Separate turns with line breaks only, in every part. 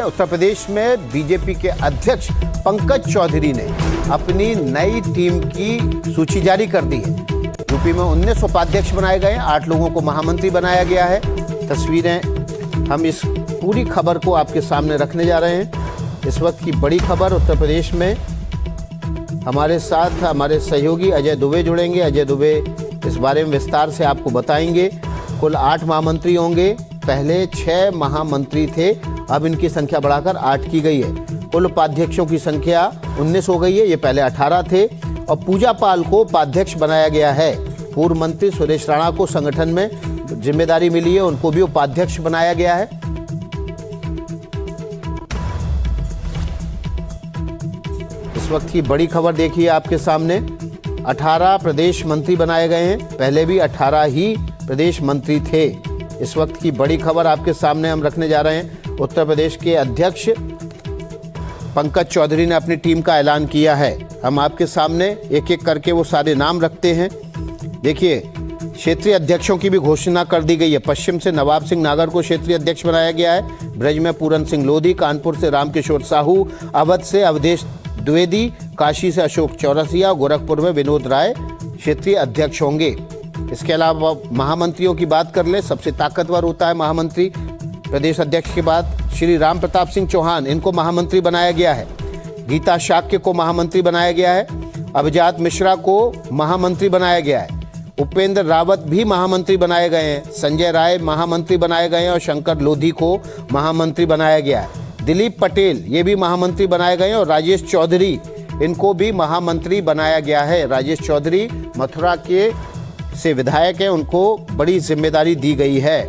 उत्तर प्रदेश में बीजेपी के अध्यक्ष पंकज चौधरी ने अपनी नई टीम की सूची जारी कर दी है। यूपी में 19 उपाध्यक्ष बनाए गए, 8 लोगों को महामंत्री बनाया गया है। तस्वीरें हम इस पूरी खबर को आपके सामने रखने जा रहे हैं। इस वक्त की बड़ी खबर उत्तर प्रदेश में। हमारे साथ हमारे सहयोगी अजय दुबे जुड़ेंगे। अजय दुबे इस बारे में विस्तार से आपको बताएंगे। कुल 8 महामंत्री होंगे। पहले 6 महामंत्री थे, अब इनकी संख्या बढ़ाकर 8 की गई है। कुल उपाध्यक्षों की संख्या 19 हो गई है, ये पहले 18 थे। और पूजा पाल को उपाध्यक्ष बनाया गया है। पूर्व मंत्री सुरेश राणा को संगठन में जिम्मेदारी मिली है, उनको भी उपाध्यक्ष बनाया गया है। इस वक्त की बड़ी खबर देखिए आपके सामने। 18 प्रदेश मंत्री बनाए गए हैं, पहले भी 18 ही प्रदेश मंत्री थे। इस वक्त की बड़ी खबर आपके सामने हम रखने जा रहे हैं। उत्तर प्रदेश के अध्यक्ष पंकज चौधरी ने अपनी टीम का ऐलान किया है। हम आपके सामने एक एक करके वो सारे नाम रखते हैं। देखिए, क्षेत्रीय अध्यक्षों की भी घोषणा कर दी गई है। पश्चिम से नवाब सिंह नागर को क्षेत्रीय अध्यक्ष बनाया गया है। ब्रज में पूरन सिंह लोधी, कानपुर से रामकिशोर साहू, अवध से अवधेश द्विवेदी, काशी से अशोक चौरसिया, गोरखपुर में विनोद राय क्षेत्रीय अध्यक्ष होंगे। इसके अलावा महामंत्रियों की बात कर ले, सबसे ताकतवर होता है महामंत्री प्रदेश अध्यक्ष के बाद। श्री राम प्रताप सिंह चौहान, इनको महामंत्री बनाया गया है। गीता शाक्य को महामंत्री बनाया गया है। अभिजात मिश्रा को महामंत्री बनाया गया है। उपेंद्र रावत भी महामंत्री बनाए गए हैं। संजय राय महामंत्री बनाए गए हैं और शंकर लोधी को महामंत्री बनाया गया है। दिलीप पटेल ये भी महामंत्री बनाए गए हैं और राजेश चौधरी, इनको भी महामंत्री बनाया गया है। राजेश चौधरी मथुरा के से विधायक हैं, उनको बड़ी जिम्मेदारी दी गई है।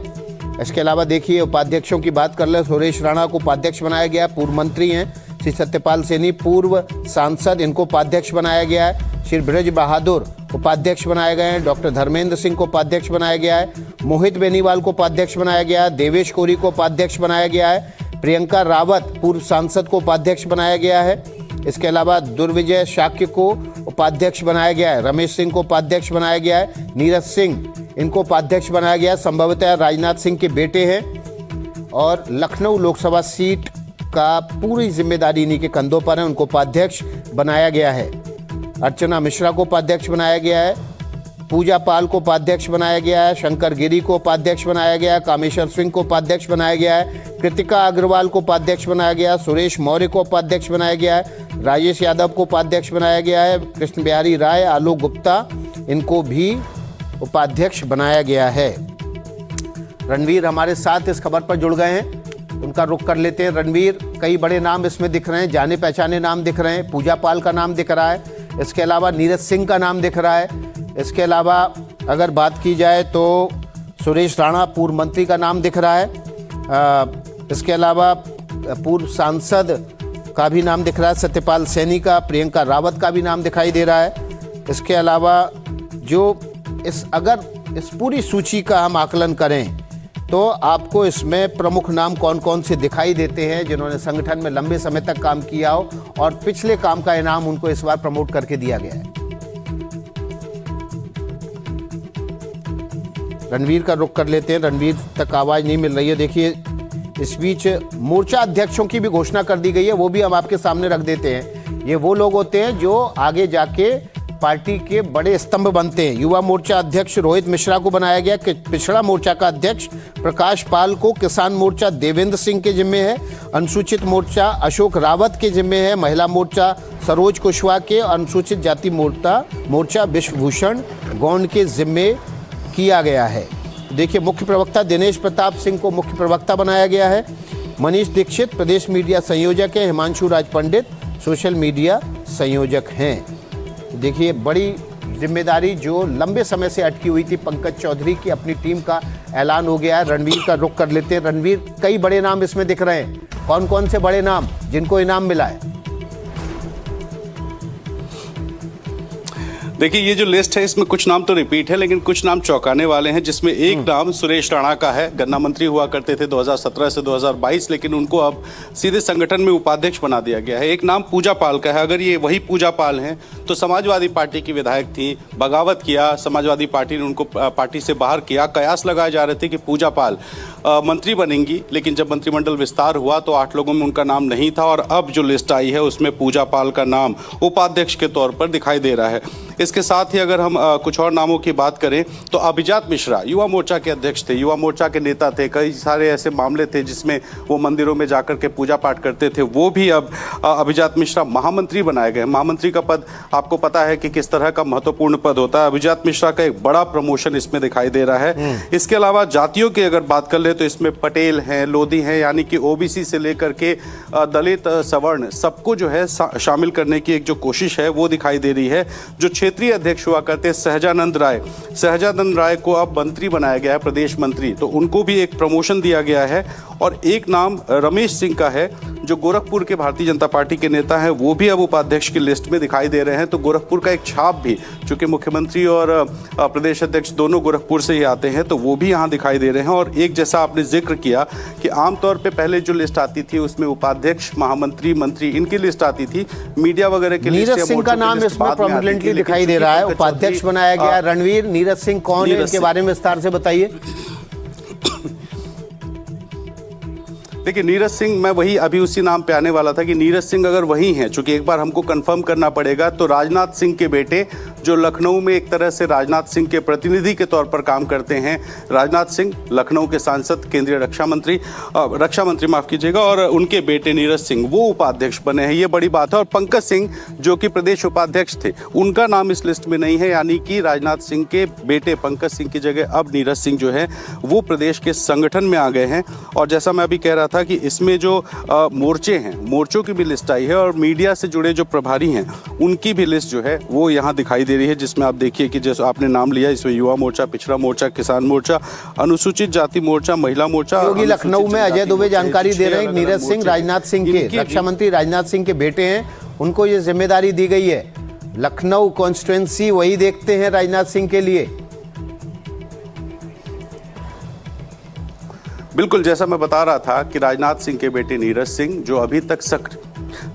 इसके अलावा देखिए, उपाध्यक्षों की बात कर ले। सुरेश राणा को उपाध्यक्ष बनाया गया है, पूर्व मंत्री हैं। श्री सत्यपाल सैनी पूर्व सांसद, इनको उपाध्यक्ष बनाया गया है। श्री ब्रज बहादुर उपाध्यक्ष बनाए गए हैं। डॉक्टर धर्मेंद्र सिंह को उपाध्यक्ष बनाया गया है। मोहित बेनीवाल को उपाध्यक्ष बनाया गया है। देवेश कोरी को उपाध्यक्ष बनाया गया है। प्रियंका रावत पूर्व सांसद को उपाध्यक्ष बनाया गया है। इसके अलावा दुर्विजय शाक्य को उपाध्यक्ष बनाया गया है। रमेश सिंह को उपाध्यक्ष बनाया गया है। नीरज सिंह, इनको उपाध्यक्ष बनाया गया है। संभवतः राजनाथ सिंह के बेटे हैं और लखनऊ लोकसभा सीट का पूरी जिम्मेदारी इन्हीं के कंधों पर है, उनको उपाध्यक्ष बनाया गया है। अर्चना मिश्रा को उपाध्यक्ष बनाया गया है। पूजा पाल को उपाध्यक्ष बनाया गया है। शंकर गिरी को उपाध्यक्ष बनाया गया है। कामेश्वर सिंह को उपाध्यक्ष बनाया गया है। कृतिका अग्रवाल को उपाध्यक्ष बनाया गया। सुरेश मौर्य को उपाध्यक्ष बनाया गया है। राजेश यादव को उपाध्यक्ष बनाया गया है। कृष्ण बिहारी राय, आलोक गुप्ता, इनको भी उपाध्यक्ष बनाया गया है। रणवीर हमारे साथ इस खबर पर जुड़ गए हैं, उनका रुख कर लेते हैं। रणवीर, कई बड़े नाम इसमें दिख रहे हैं, जाने पहचाने नाम दिख रहे हैं। पूजा पाल का नाम दिख रहा है, इसके अलावा नीरज सिंह का नाम दिख रहा है। इसके अलावा अगर बात की जाए तो सुरेश राणा पूर्व मंत्री का नाम दिख रहा है। इसके अलावा पूर्व सांसद का भी नाम दिख रहा है, सत्यपाल सैनी का। प्रियंका रावत का भी नाम दिखाई दे रहा है। इसके अलावा जो अगर इस पूरी सूची का हम आकलन करें तो आपको इसमें प्रमुख नाम कौन कौन से दिखाई देते हैं जिन्होंने संगठन में लंबे समय तक काम किया हो और पिछले काम का इनाम उनको इस बार प्रमोट करके दिया गया है। रणवीर का रुख कर लेते हैं। रणवीर तक आवाज नहीं मिल रही है। देखिए, इस बीच मोर्चा अध्यक्षों की भी घोषणा कर दी गई है, वो भी हम आपके सामने रख देते हैं। ये वो लोग होते हैं जो आगे जाके पार्टी के बड़े स्तंभ बनते हैं। युवा मोर्चा अध्यक्ष रोहित मिश्रा को बनाया गया। पिछड़ा मोर्चा का अध्यक्ष प्रकाश पाल को किसान मोर्चा देवेंद्र सिंह के जिम्मे है। अनुसूचित मोर्चा अशोक रावत के जिम्मे है। महिला मोर्चा सरोज कुशवाहा के। अनुसूचित जाति मोर्चा विश्वभूषण गौंड के जिम्मे किया गया है। देखिए, मुख्य प्रवक्ता दिनेश प्रताप सिंह को मुख्य प्रवक्ता बनाया गया है। मनीष दीक्षित प्रदेश मीडिया संयोजक है। हिमांशु राज पंडित सोशल मीडिया संयोजक हैं। देखिए, बड़ी जिम्मेदारी जो लंबे समय से अटकी हुई थी पंकज चौधरी की, अपनी टीम का ऐलान हो गया है। रणवीर का रुख कर लेते हैं। रणवीर, कई बड़े नाम इसमें दिख रहे हैं, कौन कौन से बड़े नाम जिनको इनाम मिला है?
देखिए, ये जो लिस्ट है इसमें कुछ नाम तो रिपीट है, लेकिन कुछ नाम चौंकाने वाले हैं, जिसमें एक नाम सुरेश राणा का है। गन्ना मंत्री हुआ करते थे 2017 से 2022, लेकिन उनको अब सीधे संगठन में उपाध्यक्ष बना दिया गया है। एक नाम पूजा पाल का है। अगर ये वही पूजा पाल हैं तो समाजवादी पार्टी की विधायक थी, बगावत किया, समाजवादी पार्टी ने उनको पार्टी से बाहर किया। कयास लगाए जा रहे थे कि पूजा पाल मंत्री बनेंगी, लेकिन जब मंत्रिमंडल विस्तार हुआ तो 8 लोगों में उनका नाम नहीं था, और अब जो लिस्ट आई है उसमें पूजा पाल का नाम उपाध्यक्ष के तौर पर दिखाई दे रहा है। इसके साथ ही अगर हम कुछ और नामों की बात करें तो अभिजात मिश्रा युवा मोर्चा के अध्यक्ष थे, युवा मोर्चा के नेता थे। कई सारे ऐसे मामले थे जिसमें वो मंदिरों में जाकर के पूजा पाठ करते थे। वो भी अब अभिजात मिश्रा महामंत्री बनाए गए। महामंत्री का पद आपको पता है कि किस तरह का महत्वपूर्ण पद होता है। अभिजात मिश्रा का एक बड़ा प्रमोशन इसमें दिखाई दे रहा है। इसके अलावा जातियों की अगर बात कर ले तो इसमें पटेल हैं, लोधी हैं, यानी कि ओबीसी से लेकर के दलित, सवर्ण सबको जो है शामिल करने की एक जो कोशिश है वो दिखाई दे रही है। जो क्षेत्रीय अध्यक्ष हुआ करते सहजानंद राय को अब मंत्री बनाया गया है, प्रदेश मंत्री, तो उनको भी एक प्रमोशन दिया गया है। और एक नाम रमेश सिंह का है जो गोरखपुर के भारतीय जनता पार्टी के नेता हैं, वो भी अब उपाध्यक्ष की लिस्ट में दिखाई दे रहे हैं। तो गोरखपुर का एक छाप भी, चूंकि मुख्यमंत्री और प्रदेश अध्यक्ष दोनों गोरखपुर से ही आते हैं, तो वो भी यहाँ दिखाई दे रहे हैं। और एक जैसा आपने जिक्र किया कि आमतौर पे पहले जो लिस्ट आती थी उसमें उपाध्यक्ष, महामंत्री, मंत्री इनकी लिस्ट आती थी। मीडिया वगैरह की लिस्ट,
नीरज सिंह का नाम इसमें प्रोमिनेंटली दिखाई दे रहा है, उपाध्यक्ष बनाया गया। रणवीर, नीरज सिंह कौन है, इनके बारे में विस्तार से बताइए।
देखिए, नीरज सिंह, मैं वही अभी उसी नाम पे आने वाला था कि नीरज सिंह अगर वही हैं, चूंकि एक बार हमको कंफर्म करना पड़ेगा, तो राजनाथ सिंह के बेटे जो लखनऊ में एक तरह से राजनाथ सिंह के प्रतिनिधि के तौर पर काम करते हैं। राजनाथ सिंह लखनऊ के सांसद, केंद्रीय रक्षा मंत्री माफ कीजिएगा, और उनके बेटे नीरज सिंह वो उपाध्यक्ष बने हैं। ये बड़ी बात है। और पंकज सिंह जो कि प्रदेश उपाध्यक्ष थे, उनका नाम इस लिस्ट में नहीं है, यानी कि राजनाथ सिंह के बेटे पंकज सिंह की जगह अब नीरज सिंह जो है वो प्रदेश के संगठन में आ गए हैं। और जैसा मैं अभी कह रहा था कि इसमें जो मोर्चे हैं, मोर्चों की भी लिस्ट आई है, और मीडिया से जुड़े जो प्रभारी हैं उनकी भी लिस्ट जो है वो यहाँ दिखाई दे रही है, जिसमें आप देखिए कि जैसे आपने नाम लिया, इसमें युवा मोर्चा, पिछड़ा मोर्चा, किसान मोर्चा, अनुसूचित जाति मोर्चा, महिला मोर्चा।
योगी लखनऊ में अजय दुबे जानकारी दे रहे हैं, नीरज सिंह राजनाथ सिंह के, रक्षा मंत्री राजनाथ सिंह के बेटे हैं, उनको ये जिम्मेदारी दी गई है। लखनऊ कॉन्स्टिट्यूएंसी वही देखते हैं राजनाथ सिंह के लिए।
बिल्कुल, जैसा मैं बता रहा था कि राजनाथ सिंह के बेटे नीरज सिंह जो अभी तक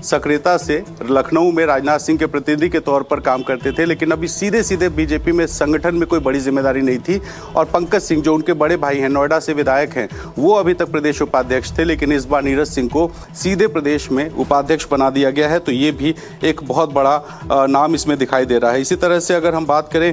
सक्रियता से लखनऊ में राजनाथ सिंह के प्रतिनिधि के तौर पर काम करते थे, लेकिन अभी सीधे बीजेपी में संगठन में कोई बड़ी जिम्मेदारी नहीं थी। और पंकज सिंह जो उनके बड़े भाई हैं, नोएडा से विधायक हैं, वो अभी तक प्रदेश उपाध्यक्ष थे, लेकिन इस बार नीरज सिंह को सीधे प्रदेश में उपाध्यक्ष बना दिया गया है। तो ये भी एक बहुत बड़ा नाम इसमें दिखाई दे रहा है। इसी तरह से अगर हम बात करें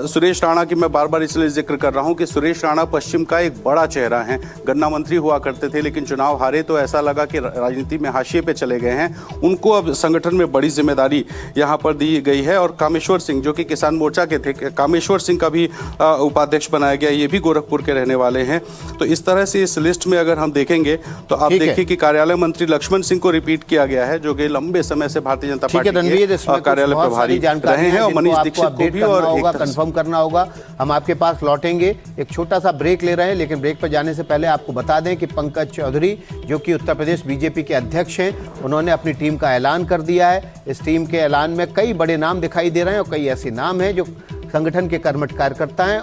सुरेश राणा की, मैं बार बार इसलिए जिक्र कर रहा हूँ कि सुरेश राणा पश्चिम का एक बड़ा चेहरा है। गन्ना मंत्री हुआ करते थे, लेकिन चुनाव हारे तो ऐसा लगा कि राजनीति में हाशिए पे चले गए हैं। उनको अब संगठन में बड़ी जिम्मेदारी यहां पर दी गई है। और कामेश्वर सिंह जो कि किसान मोर्चा के थे, कामेश्वर सिंह का भी उपाध्यक्ष बनाया गया, ये भी गोरखपुर के रहने वाले हैं। तो इस तरह से इस लिस्ट में अगर हम देखेंगे तो आप देखिए कि कार्यालय मंत्री लक्ष्मण सिंह को रिपीट किया गया है, जो कि लंबे समय से भारतीय जनता पार्टी के कार्यालय प्रभारी रहे हैं, और मनीष दीक्षित को भी और
कंफर्म करना होगा। हम आपके पास लौटेंगे, एक छोटा सा ब्रेक ले रहे हैं, लेकिन ब्रेक पर जाने से पहले आपको बता दें कि पंकज चौधरी जो कि उत्तर प्रदेश बीजेपी के अध्यक्ष हैं, उन्होंने अपनी टीम का ऐलान कर दिया है। इस टीम के ऐलान में कई बड़े नाम दिखाई दे रहे हैं और कई ऐसे नाम हैं जो संगठन के कर्मठ कार्यकर्ता हैं।